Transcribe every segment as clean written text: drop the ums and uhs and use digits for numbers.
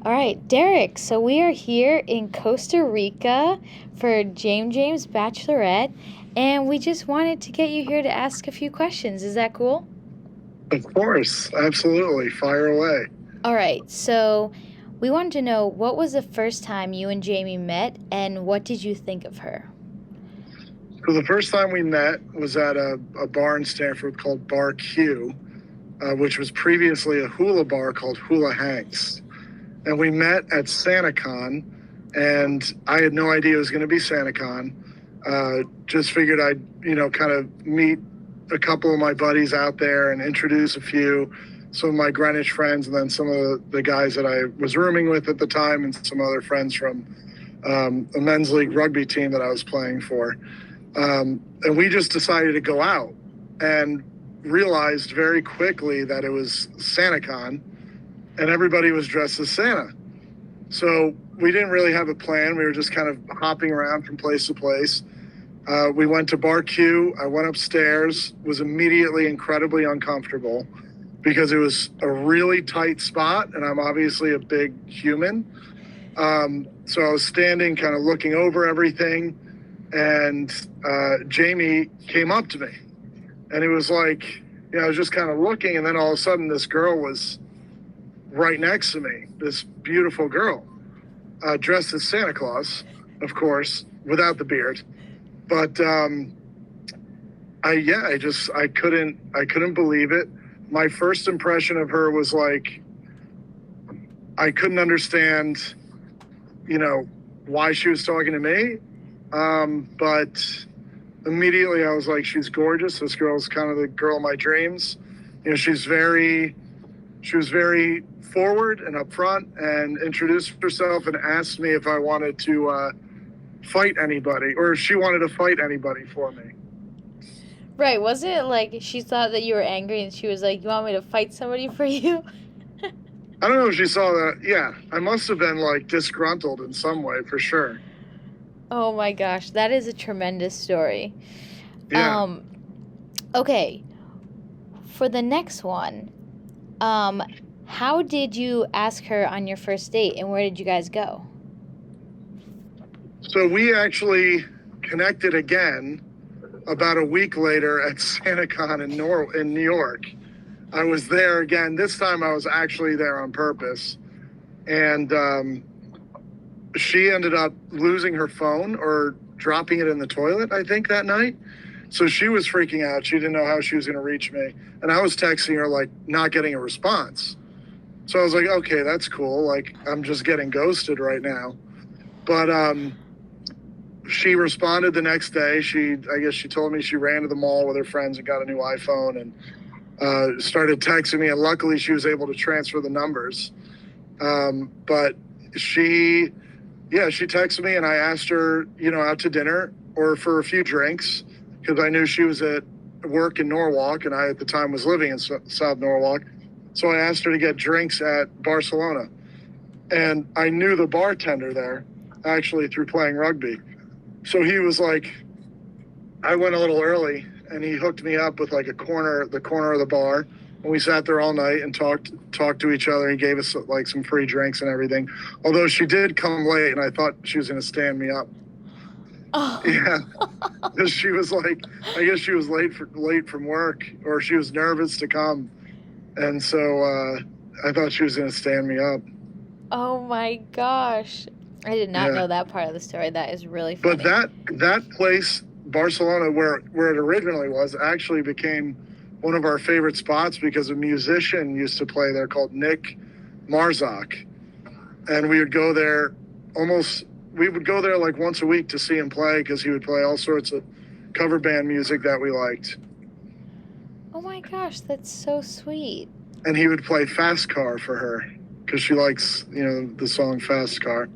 All right, Derek. So we are here in Costa Rica for James Bachelorette, and we just wanted to get you here to ask a few questions. Is that cool? Of course, absolutely. Fire away. All right. So we wanted to know, what was the first time you and Jamie met, and what did you think of her? So the first time we met was at a bar in Stanford called Bar Q, which was previously a hula bar called Hula Hanks. And we met at SantaCon, and I had no idea it was going to be SantaCon. Just figured I'd, kind of meet a couple of my buddies out there and introduce some of my Greenwich friends, and then some of the guys that I was rooming with at the time, and some other friends from a men's league rugby team that I was playing for. And we just decided to go out and realized very quickly that it was SantaCon and everybody was dressed as Santa. So we didn't really have a plan. We were just kind of hopping around from place to place. We went to Bar Q. I went upstairs, was immediately incredibly uncomfortable because it was a really tight spot, and I'm obviously a big human. So I was standing, kind of looking over everything, and Jamie came up to me. And it was like, I was just kind of looking, and then all of a sudden this girl was right next to me, this beautiful girl, dressed as Santa Claus, of course, without the beard. But I couldn't believe it. My first impression of her was like, I couldn't understand, why she was talking to me. But immediately I was like, she's gorgeous. This girl's kind of the girl of my dreams. She was very forward and upfront and introduced herself and asked me if I wanted to fight anybody, or if she wanted to fight anybody for me. Right. Wasn't it like she thought that you were angry and she was like, you want me to fight somebody for you? I don't know if she saw that. Yeah, I must have been like disgruntled in some way for sure. Oh my gosh, that is a tremendous story. Yeah. Okay. For the next one, how did you ask her on your first date, and where did you guys go? So we actually connected again about a week later at SantaCon in New York. I was there again. This time I was actually there on purpose. And she ended up losing her phone or dropping it in the toilet, I think, that night. So she was freaking out. She didn't know how she was going to reach me. And I was texting her, like, not getting a response. So I was like, okay, that's cool. Like, I'm just getting ghosted right now. But she responded the next day. I guess she told me she ran to the mall with her friends and got a new iPhone and started texting me. And luckily, she was able to transfer the numbers. But she texted me, and I asked her, out to dinner or for a few drinks, because I knew she was at work in Norwalk, and I at the time was living in South Norwalk. So I asked her to get drinks at Barcelona. And I knew the bartender there, actually, through playing rugby. So he was like, I went a little early, and he hooked me up with like the corner of the bar. And we sat there all night and talked to each other. He gave us like some free drinks and everything. Although she did come late, and I thought she was going to stand me up. Oh. Yeah, because she was like, I guess she was late from work, or she was nervous to come, and so I thought she was going to stand me up. Oh my gosh, I did not know that part of the story. That is really funny. But that place, Barcelona, where it originally was, actually became one of our favorite spots because a musician used to play there called Nick Marzak. And we would go there like once a week to see him play, because he would play all sorts of cover band music that we liked. Oh my gosh, that's so sweet. And he would play Fast Car for her because she likes, the song Fast Car.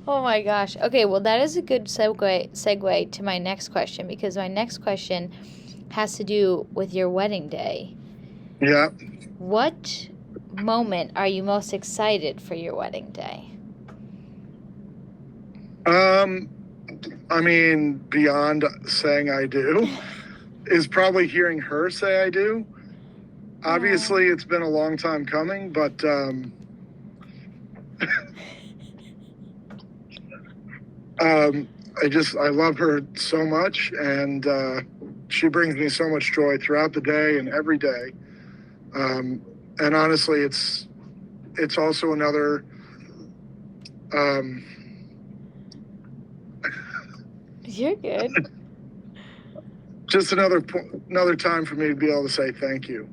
Oh my gosh. Okay, well, that is a good segue to my next question, because my next question has to do with your wedding day. Yeah. What moment are you most excited for your wedding day? I mean, beyond saying I do, is probably hearing her say I do. Obviously, it's been a long time coming, but I love her so much, and she brings me so much joy throughout the day and every day. And honestly, it's also another. You're good. Just another time for me to be able to say thank you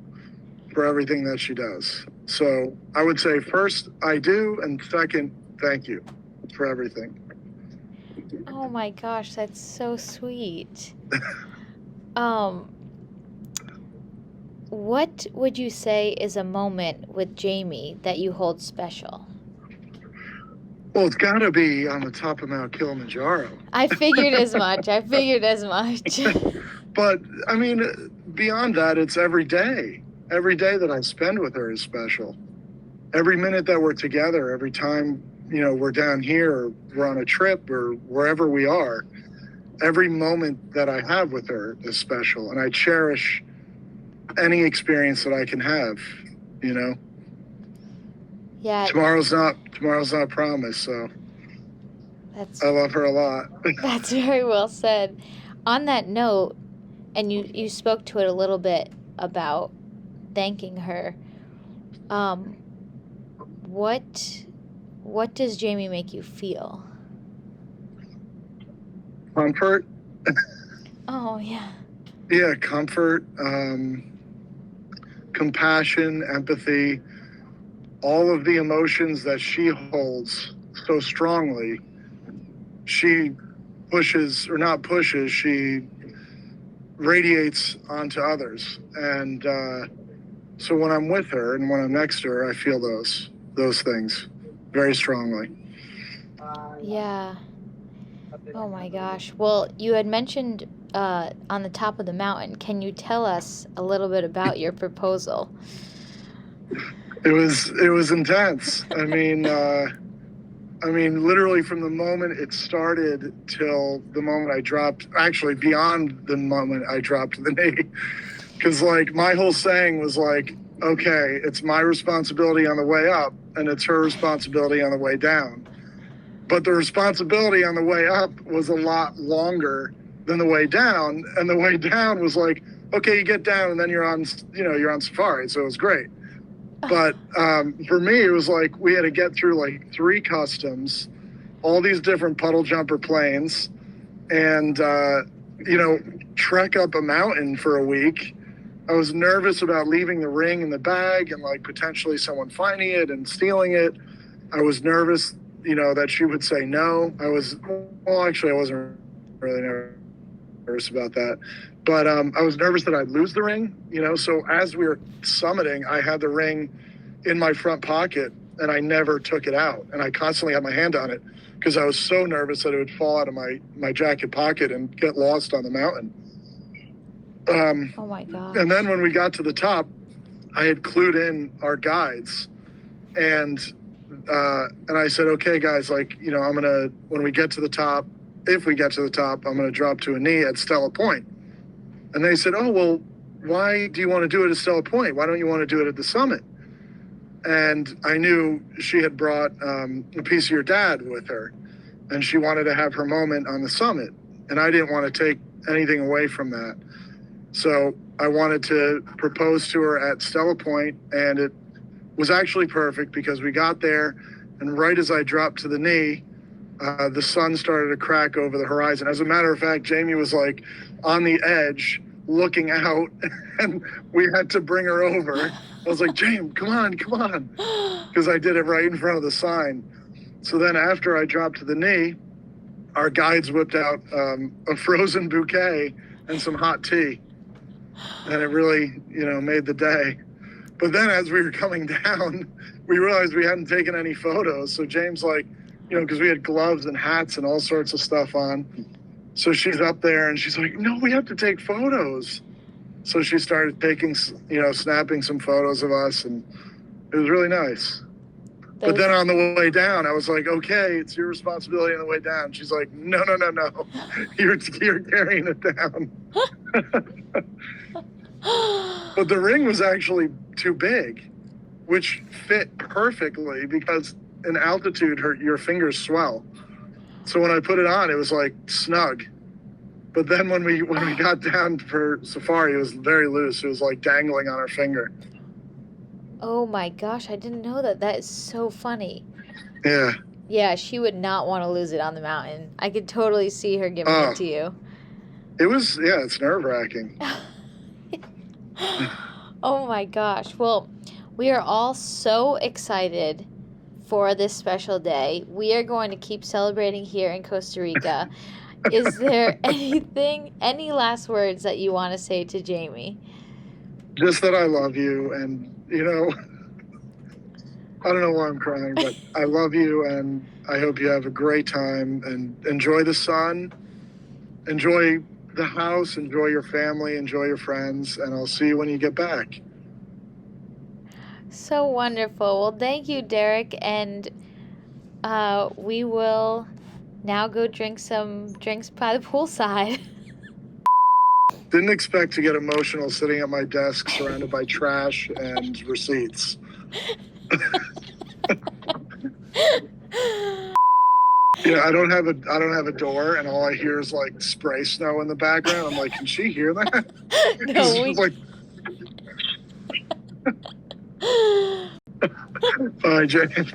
for everything that she does. So I would say first, I do, and second, thank you for everything. Oh my gosh, that's so sweet. What would you say is a moment with Jamie that you hold special? Well, it's got to be on the top of Mount Kilimanjaro. I figured as much. I figured as much. But I mean, beyond that, it's every day. Every day that I spend with her is special. Every minute that we're together, every time, we're down here or we're on a trip or wherever we are, every moment that I have with her is special. And I cherish any experience that I can have, Yeah, Tomorrow's not promised, so I love her a lot. that's very well said. On that note, and you spoke to it a little bit about thanking her. What does Jamie make you feel? Comfort. Oh yeah. Yeah, comfort, compassion, empathy, all of the emotions that she holds so strongly. She she radiates onto others. And so when I'm with her and when I'm next to her, I feel those things very strongly. Yeah. Oh my gosh. Well, you had mentioned on the top of the mountain. Can you tell us a little bit about your proposal? It was intense. I mean, literally from the moment it started till the moment I dropped, actually beyond the moment I dropped the knee. Because like my whole saying was like, okay, it's my responsibility on the way up and it's her responsibility on the way down. But the responsibility on the way up was a lot longer than the way down. And the way down was like, okay, you get down and then you're on safari. So it was great. But for me, it was like we had to get through like 3 customs, all these different puddle jumper planes, and, trek up a mountain for a week. I was nervous about leaving the ring in the bag and like potentially someone finding it and stealing it. I was nervous, that she would say no. I wasn't really nervous about that. But I was nervous that I'd lose the ring, So as we were summiting, I had the ring in my front pocket and I never took it out. And I constantly had my hand on it because I was so nervous that it would fall out of my jacket pocket and get lost on the mountain. Oh my God. And then when we got to the top, I had clued in our guides and I said, okay, guys, like, when we get to the top, if we get to the top, I'm going to drop to a knee at Stella Point. And they said, oh, well, why do you want to do it at Stella Point? Why don't you want to do it at the summit? And I knew she had brought a piece of your dad with her, and she wanted to have her moment on the summit. And I didn't want to take anything away from that. So I wanted to propose to her at Stella Point, and it was actually perfect because we got there, and right as I dropped to the knee, the sun started to crack over the horizon. As a matter of fact, Jamie was like on the edge looking out and we had to bring her over. I was like, James, come on. Because I did it right in front of the sign. So then after I dropped to the knee, our guides whipped out a frozen bouquet and some hot tea. And it really, made the day. But then as we were coming down, we realized we hadn't taken any photos. So James, like, because we had gloves and hats and all sorts of stuff on. So she's up there and she's like, no, we have to take photos. So she started taking, snapping some photos of us, and it was really nice. But then on the way down, I was like, okay, it's your responsibility on the way down. She's like, no. You're carrying it down. But the ring was actually too big, which fit perfectly because in altitude, your fingers swell. So when I put it on, it was like snug. But then when we got down for safari, it was very loose. It was like dangling on her finger. Oh my gosh, I didn't know that. That is so funny. Yeah. Yeah, she would not want to lose it on the mountain. I could totally see her giving it to you. It was, yeah, it's nerve-wracking. Oh my gosh. Well, we are all so excited for this special day. We are going to keep celebrating here in Costa Rica. Is there any last words that you want to say to Jamie? Just that I love you, and, you know, I don't know why I'm crying, but I love you, and I hope you have a great time, and enjoy the sun, enjoy the house, enjoy your family, enjoy your friends, and I'll see you when you get back. So wonderful. Well, thank you, Derek, and we will now go drink some drinks by the poolside. Didn't expect to get emotional sitting at my desk surrounded by trash and receipts. Yeah, I don't have a door, and all I hear is like spray snow in the background. I'm like, can she hear that? No, we... like... Bye, Jane.